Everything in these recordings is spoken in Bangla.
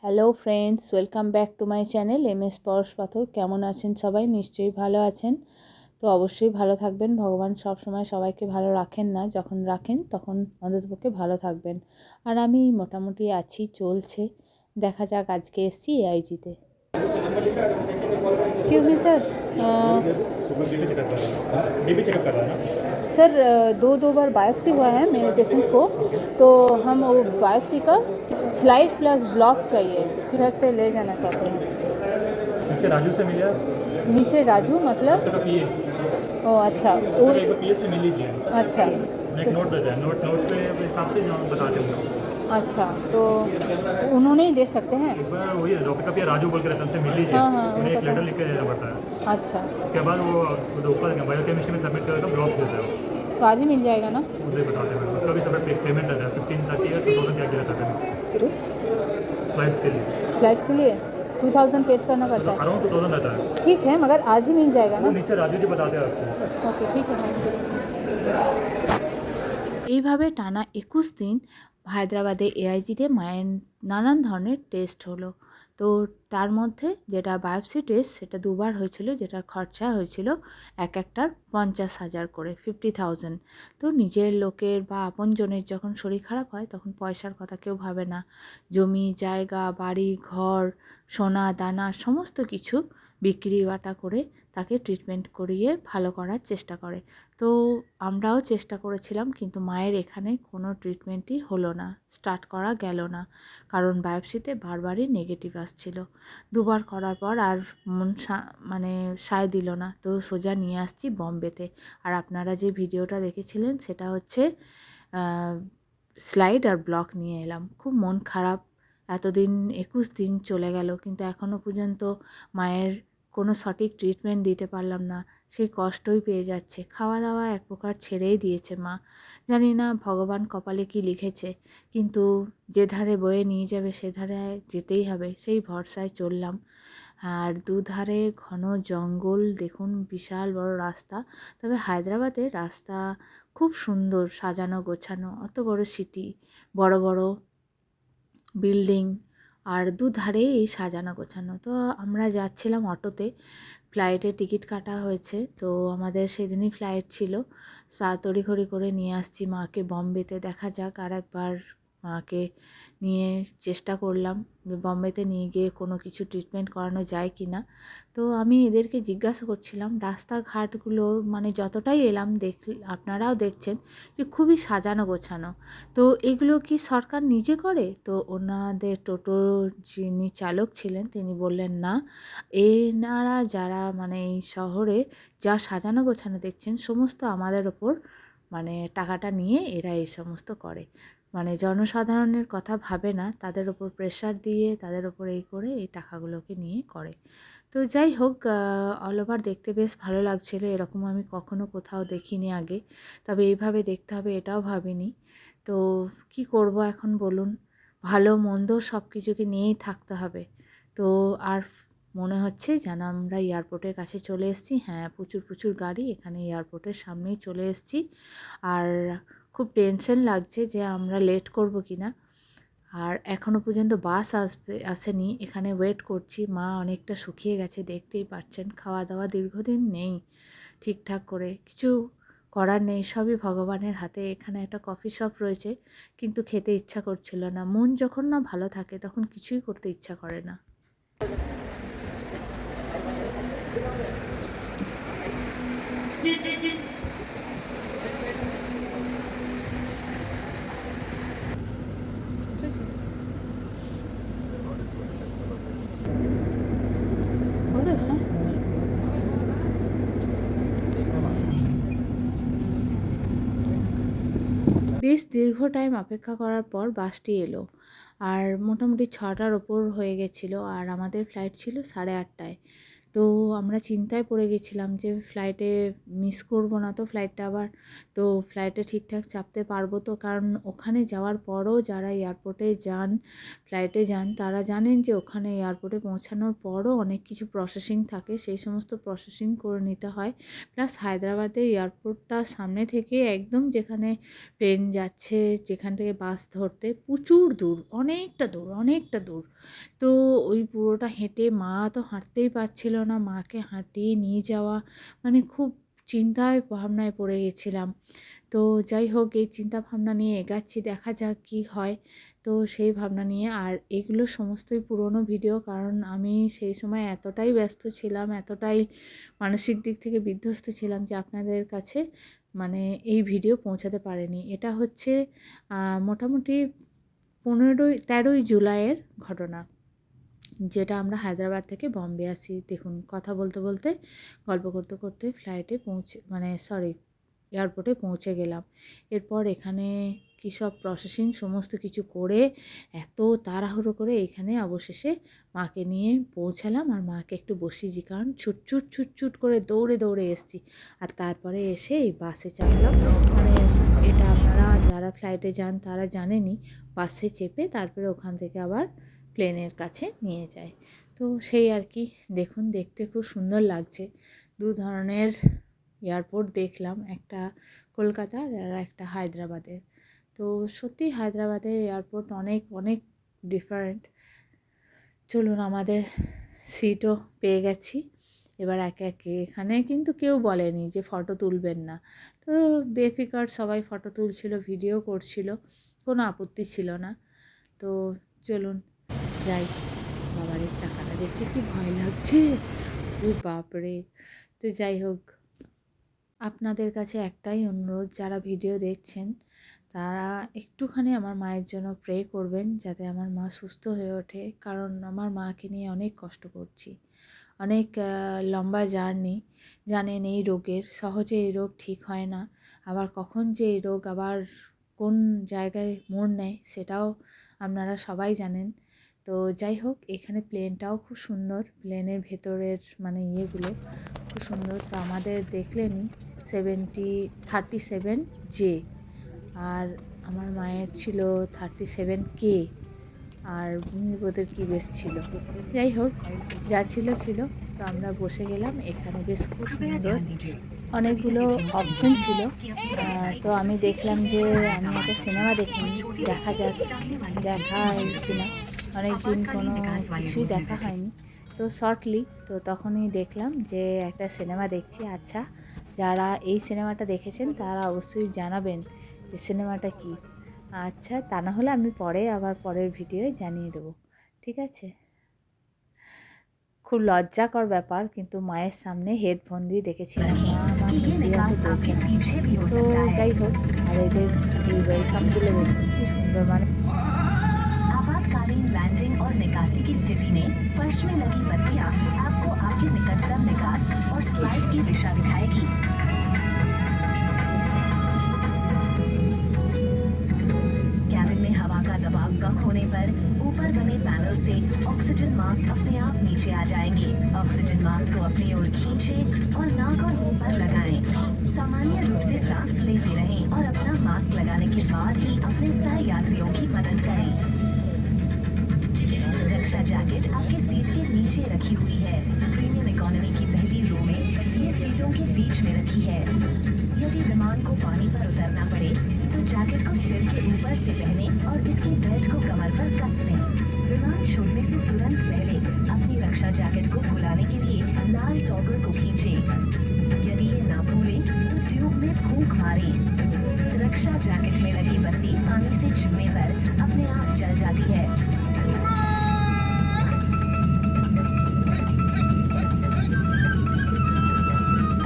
Hello friends, welcome back to my channel MS পরশ পাথর। কেমন আছেন সবাই? নিশ্চয়ই ভালো আছেন। তো অবশ্যই ভালো থাকবেন। ভগবান সব সময় সবাইকে ভালো রাখেন না, যখন রাখেন তখন অন্ততপক্ষে ভালো থাকবেন। আর আমি মোটামুটি আছি, চলছে। দেখা যাক, আজকে এসেছি AIG-তে। Excuse me sir, BP checkup कर रहा है ना। सर दो बार बायोप्सी हुआ है मेरे पेशेंट को, तो हम वो बायोप्सी का स्लाइड प्लस ब्लॉक चाहिए, किधर से ले जाना चाहते हैं। नीचे राजू से मिलिए। नीचे राजू मतलब? आपका पीए। ओ अच्छा, वो एक बार पीए से मिल लीजिए। अच्छा एक तो नोट देते हैं, नोट पे अपने हिसाब से जो बताते हैं। अच्छा, तो उन्होंने ही दे सकते हैं। एक बार वही है डॉक्टर का पीए राजू बोल के रहता है, उनसे मिल लीजिए। हाँ हाँ, उन्हें एक पता लेटर है। लिख के देना पड़ता है। अच्छा, उसके बाद वो ऊपर बायोकेमिस्ट्री में सबमिट करेगा, ब्लॉक देता है। तो आज ही मिल जाएगा ना? मुझे बताते हैं, उसका भी सब पेमेंट रहता है 1530 है, तो दोनों क्या क्या रहता है स्लाइड्स के लिए। स्लाइड्स के लिए 2000 पेड करना पड़ता है। अराउंड 2000 रहता है। ठीक है, मगर आज ही मिल जाएगा वो ना? नीचे राजू जी बताते हैं आपको। ওকে, ঠিক আছে। এইভাবে টানা 21 দিন হায়দ্রাবাদে AIG-তে মায়ের নানান ধরনের টেস্ট হলো। তো তার মধ্যে যেটা বায়োপসি টেস্ট, সেটা দুবার হয়েছিল, যেটার খরচা হয়েছিল এক একটার 50,000 করে, 50,000। তো নিজের লোকের বা আপনজনের যখন শরীর খারাপ হয়, তখন পয়সার কথা কেউ ভাবে না। জমি জায়গা, বাড়ি ঘর, সোনা দানা সমস্ত কিছু বিক্রি বাটা করে তাকে ট্রিটমেন্ট করিয়ে ভালো করার চেষ্টা করে। তো আমরাও চেষ্টা করেছিলাম, কিন্তু মায়ের এখানে কোনো ট্রিটমেন্টই হলো না, স্টার্ট করা গেল না, কারণ বায়োপসিতে বারবারই নেগেটিভ আসছিল। দুবার করার পর আর মন মানে সায় দিল না, তো সোজা নিয়ে আসছি বম্বেতে। আর আপনারা যে ভিডিওটা দেখেছিলেন, সেটা হচ্ছে স্লাইড আর ব্লক নিয়ে এলাম। খুব মন খারাপ, এতদিন 21 দিন চলে গেল, কিন্তু এখনও পর্যন্ত মায়ের কোনো সঠিক ট্রিটমেন্ট দিতে পারলাম না। সেই কষ্টই পেয়ে যাচ্ছে। খাওয়া দাওয়া এক প্রকার ছেড়েই দিয়েছে মা। জানি না ভগবান কপালে কি লিখেছে, কিন্তু যে ধারে বয়ে নিয়ে যাবে সে ধারে যেতেই হবে, সেই ভরসায় চললাম। আর দুধারে ঘন জঙ্গল, দেখুন বিশাল বড় রাস্তা। তবে হায়দ্রাবাদের রাস্তা খুব সুন্দর, সাজানো গোছানো, অত বড় সিটি, বড় বড় বিল্ডিং, আর দুধারেই এই সাজানো গোছানো। তো আমরা যাচ্ছিলাম অটোতে, ফ্লাইটের টিকিট কাটা হয়েছে, তো আমাদের সেদিনই ফ্লাইট ছিল। তড়িঘড়ি করে নিয়ে আসছি মাকে বম্বেতে। দেখা যাক, আর একবার মাকে নিয়ে চেষ্টা করলাম বম্বেতে নিয়ে গিয়ে কোনো কিছু ট্রিটমেন্ট করানো যায় কি না। তো আমি এদেরকে জিজ্ঞাসা করছিলাম, রাস্তাঘাটগুলো মানে যতটাই এলাম আপনারাও দেখছেন যে খুবই সাজানো গোছানো। তো এগুলো কি সরকার নিজে করে? তো ওনাদের টোটোর যিনি চালক ছিলেন, তিনি বললেন না, এনারা যারা মানে এই শহরে যা সাজানো গোছানো দেখছেন, সমস্ত আমাদের ওপর মানে টাকাটা নিয়ে এরা এই সমস্ত করে। মানে জনসাধারণের কথা ভাবে না, তাদের ওপর প্রেশার দিয়ে, তাদের ওপর এই করে এই টাকাগুলোকে নিয়ে করে। তো যাই হোক, অল ওভার দেখতে বেশ ভালো লাগছিলো। এরকম আমি কখনো কোথাও দেখিনি আগে, তবে এইভাবে দেখতে হবে এটাও ভাবিনি। তো কি করব এখন বলুন? ভালো মন্দ সব কিছুকে নিয়েই থাকতে হবে। তো আর মনে হচ্ছে যেন আমরা এয়ারপোর্টের কাছে চলে এসেছি। হ্যাঁ, প্রচুর প্রচুর গাড়ি, এখানে এয়ারপোর্টের সামনেই চলে এসেছি। আর খুব টেনশন লাগছে যে আমরা লেট করব কি না। আর এখনও পর্যন্ত বাস আসেনি, এখানে ওয়েট করছি। মা অনেকটা শুকিয়ে গেছে, দেখতেই পাচ্ছেন। খাওয়া দাওয়া দীর্ঘদিন নেই ঠিকঠাক করে, কিছু করার নেই, সবই ভগবানের হাতে। এখানে একটা কফি শপ রয়েছে, কিন্তু খেতে ইচ্ছা করছিল না। মন যখন না ভালো থাকে, তখন কিছুই করতে ইচ্ছা করে না। বেশ দীর্ঘ টাইম অপেক্ষা করার পর বাসটি এলো, আর মোটামুটি 6টার ওপর হয়ে গেছিলো, আর আমাদের ফ্লাইট ছিল 8:30টায়। তো আমরা চিন্তায় পড়ে গেছিলাম যে ফ্লাইটে মিস করব না তো ফ্লাইটটা আবার, তো ফ্লাইটে ঠিকঠাক চাপতে পারবো তো, কারণ ওখানে যাওয়ার পরও যারা এয়ারপোর্টে যান, ফ্লাইটে যান, তারা জানেন যে ওখানে এয়ারপোর্টে পৌঁছানোর পরও অনেক কিছু প্রসেসিং থাকে, সেই সমস্ত প্রসেসিং করে নিতে হয়। প্লাস হায়দ্রাবাদে এয়ারপোর্টটা সামনে থেকে একদম যেখানে প্লেন যাচ্ছে, যেখান থেকে বাস ধরতে প্রচুর দূর, অনেকটা দূর। তো ওই পুরোটা হেঁটে, মা তো হাঁটতেই পারছিল না, মাকে হাঁটিয়ে নিয়ে যাওয়া, মানে খুব চিন্তায় ভাবনায় পড়ে গেছিলাম। তো যাই হোক, এই চিন্তা ভাবনা নিয়ে এগাচ্ছি, দেখা যাক কী হয়। তো সেই ভাবনা নিয়ে, আর এগুলো সমস্তই পুরনো ভিডিও, কারণ আমি সেই সময় এতটাই ব্যস্ত ছিলাম, এতটাই মানসিক দিক থেকে বিধ্বস্ত ছিলাম যে আপনাদের কাছে মানে এই ভিডিও পৌঁছাতে পারেনি। এটা হচ্ছে মোটামুটি 13ই জুলাইয়ের ঘটনা, যেটা আমরা হায়দ্রাবাদ থেকে বম্বে আসি। দেখুন, কথা বলতে বলতে, গল্প করতে করতে ফ্লাইটে এয়ারপোর্টে পৌঁছে গেলাম। এরপর এখানে কী সব প্রসেসিং সমস্ত কিছু করে এত তাড়াহুড়ো করে এখানে অবশেষে মাকে নিয়ে পৌঁছালাম, আর মাকে একটু বসিয়েছি, কারণ ছুট করে দৌড়ে এসেছি। আর তারপরে এসে এই বাসে চাপলাম। মানে এটা আপনারা যারা ফ্লাইটে যান তারা জানেনই, বাসে চেপে তারপরে ওখান থেকে আবার প্লেনের কাছে নিয়ে যায়। তো সেই আর কি, দেখুন, দেখতে খুব সুন্দর লাগছে। দু ধরনের এয়ারপোর্ট দেখলাম, একটা কলকাতার আর একটা হায়দ্রাবাদের। তো সত্যি হায়দ্রাবাদের এয়ারপোর্ট অনেক ডিফারেন্ট। চলুন, আমাদের সিটও পেয়ে গেছি। এবার একে একে, এখানে কিন্তু কেউ বলেনি যে ফটো তুলবেন না, তো বেফিকার সবাই ফটো তুলছিল, ভিডিও করছিল, কোনো আপত্তি ছিল না। তো চলুন যাই। বাবার এই চাকাটা দেখে কি ভয় লাগছে, ওই বাপরে। তো যাই হোক, আপনাদের কাছে একটাই অনুরোধ, যারা ভিডিও দেখছেন তারা একটুখানি আমার মায়ের জন্য প্রে করবেন, যাতে আমার মা সুস্থ হয়ে ওঠে, কারণ আমার মাকে নিয়ে অনেক কষ্ট করছি। অনেক লম্বা জার্নি, জানেন এই রোগের, সহজে এই রোগ ঠিক হয় না, আবার কখন যে এই রোগ আবার কোন জায়গায় মোড় নেয় সেটাও আপনারা সবাই জানেন। তো যাই হোক, এখানে প্লেনটাও খুব সুন্দর, প্লেনের ভেতরের মানে ইয়েগুলো খুব সুন্দর। তো আমাদের দেখলেনই 37J, আর আমার মায়ের ছিল 37K, আর বোধের কি বেশ ছিল। যাই হোক, যা ছিল। তো আমরা বসে গেলাম এখানে, বেশ খুব সুন্দর, অনেকগুলো অপশন ছিল। তো আমি দেখলাম যে আমি একটা সিনেমা দেখিনি, দেখা যাক দেখা হয় কিনা, অনেকদিন কোনো কিছুই দেখা হয়নি। তো শর্টলি, তো তখনই দেখলাম যে একটা সিনেমা দেখছি। আচ্ছা, যারা এই সিনেমাটা দেখেছেন তারা অবশ্যই জানাবেন যে সিনেমাটা কী। আচ্ছা, তা না হলে আমি পরে আবার পরের ভিডিওয়ে জানিয়ে দেবো, ঠিক আছে? খুব লজ্জাকর ব্যাপার, কিন্তু মায়ের সামনে হেডফোন দিয়ে দেখেছিলাম, মা আমার হিন্দি অত বোঝে না। তো যাই হোক, আর এদের এই ওয়েলকামগুলো দেখুন কি সুন্দর, মানে आपातकालीन लैंडिंग और निकासी की स्थिति में फर्श में लगी बत्तियां आपको आपके निकटतम निकास और स्लाइड की दिशा दिखाएगी। कैबिन में हवा का दबाव कम होने पर ऊपर बने पैनल से ऑक्सीजन मास्क अपने आप नीचे आ जाएंगे। ऑक्सीजन मास्क को अपनी ओर खींचें और नाक और मुंह पर लगाएं। सामान्य रूप से सांस लेते रहें और अपना मास्क लगाने के बाद ही अपने सह यात्रियों की मदद करें। रक्षा जैकेट आपके सीट के नीचे रखी हुई है। प्रीमियम इकोनॉमी की पहली रो में ये सीटों के बीच में रखी है। यदि विमान को पानी पर उतरना पड़े तो जैकेट को सिर के ऊपर से पहने और इसके बेल्ट को कमर पर कस लें। विमान छोड़ने से तुरंत पहले अपनी रक्षा जैकेट को खुलाने के लिए लाल टॉगल को खींचें। यदि ये ना भूलें तो ट्यूब में फूंक मारें। रक्षा जैकेट में लगी बत्ती पानी से छूने पर अपने आप जल जाती है।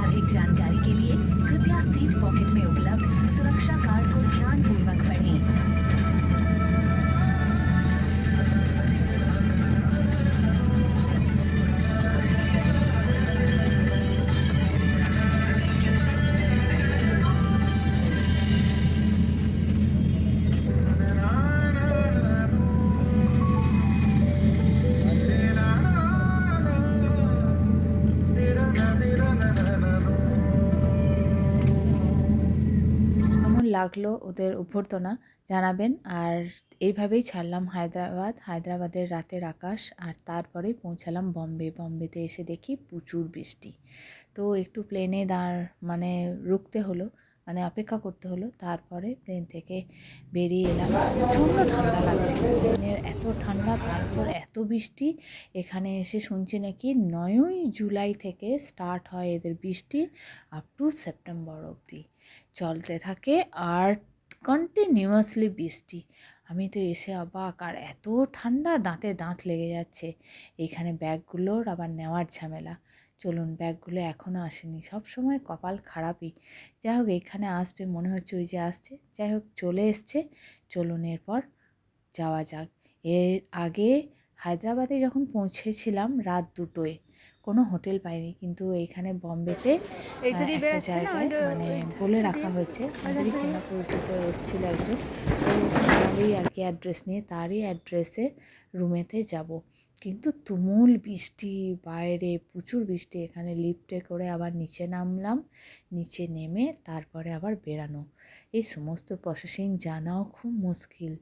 अधिक जानकारी के लिए कृपया सीट पॉकेट में उपलब्ध सुरक्षा कार्ड को ध्यानपूर्वक पढ़ें। লাগলো ওদের অভ্যর্থনা জানাবেন। আর এইভাবেই ছাড়লাম হায়দ্রাবাদের রাতের আকাশ, আর তারপরে পৌঁছালাম বম্বেতে এসে দেখি প্রচুর বৃষ্টি। তো একটু প্লেনে মানে রুকতে হলো, মানে অপেক্ষা করতে হলো। তারপরে প্লেন থেকে বেরিয়ে এলাম। প্রচণ্ড ঠান্ডা লাগছিল, প্লেনের এত ঠান্ডা, তারপর এত বৃষ্টি। এখানে এসে শুনছি নাকি 9ই জুলাই থেকে স্টার্ট হয় এদের বৃষ্টি, আপ টু সেপ্টেম্বর অবধি চলতে থাকে, আর কন্টিনিউয়াসলি বৃষ্টি। আমি তো এসে অবাক, আর এত ঠান্ডা, দাঁতে দাঁত লেগে যাচ্ছে। এইখানে ব্যাগগুলোর আবার নেওয়ার ঝামেলা। চলুন, ব্যাগগুলো এখনও আসেনি, সব সময় কপাল খারাপই। যাই হোক, এখানে আসবে মনে হচ্ছে, ওই যে আসছে, যাই হোক চলে এসছে। চলুন এরপর যাওয়া যাক। এর আগে হায়দ্রাবাদে যখন পৌঁছেছিলাম রাত 2টোয়, কোনো হোটেল পাইনি, কিন্তু এইখানে বম্বেতে একটা জায়গায় মানে বলে রাখা হয়েছে, আমাদেরই চেনা পরিচিত এসেছিল একজন, তো আমারই আর কি অ্যাড্রেস নিয়ে, তারই অ্যাড্রেসে রুমেতে যাব। কিন্তু তুমুল বৃষ্টি, বাইরে প্রচুর বৃষ্টি। এখানে লিফটে করে আবার নিচে নামলাম, নিচে নেমে তারপরে আবার বেরানো, এই সমস্ত প্রসেসিং জানাও খুব মুশকিল।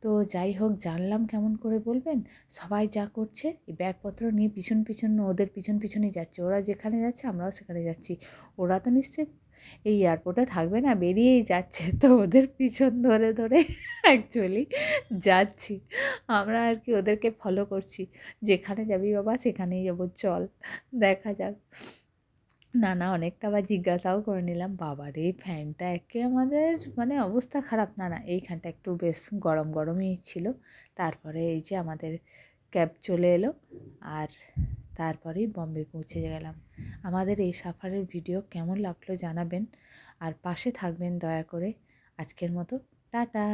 তো যাই হোক, জানলাম কেমন করে বলবেন, সবাই যা করছে এই ব্যাগপত্র নিয়ে পিছন ওদের পিছনেই যাচ্ছে, ওরা যেখানে যাচ্ছে আমরাও সেখানে যাচ্ছি। ওরা তো নিশ্চয়ই এই এয়ারপোর্টে থাকবে না, বেরিয়েই যাচ্ছে, তো ওদের পিছন ধরে অ্যাকচুয়ালি যাচ্ছি আমরা আর কি, ওদেরকে ফলো করছি। যেখানে যাবি বাবা সেখানেই যাবো, চল দেখা যাক। না অনেকটা আবার জিজ্ঞাসাও করে নিলাম, বাবারে ফ্যানটা একে আমাদের মানে অবস্থা খারাপ। না এইখানটা একটু বেশ গরমই ছিল। তারপরে এই যে আমাদের ক্যাব চলে এলো, আর তারপরেই বম্বে পৌঁছে গেলাম। আমাদের এই সাফারের ভিডিও কেমন লাগলো জানাবেন, আর পাশে থাকবেন দয়া করে। আজকের মতো টাটা।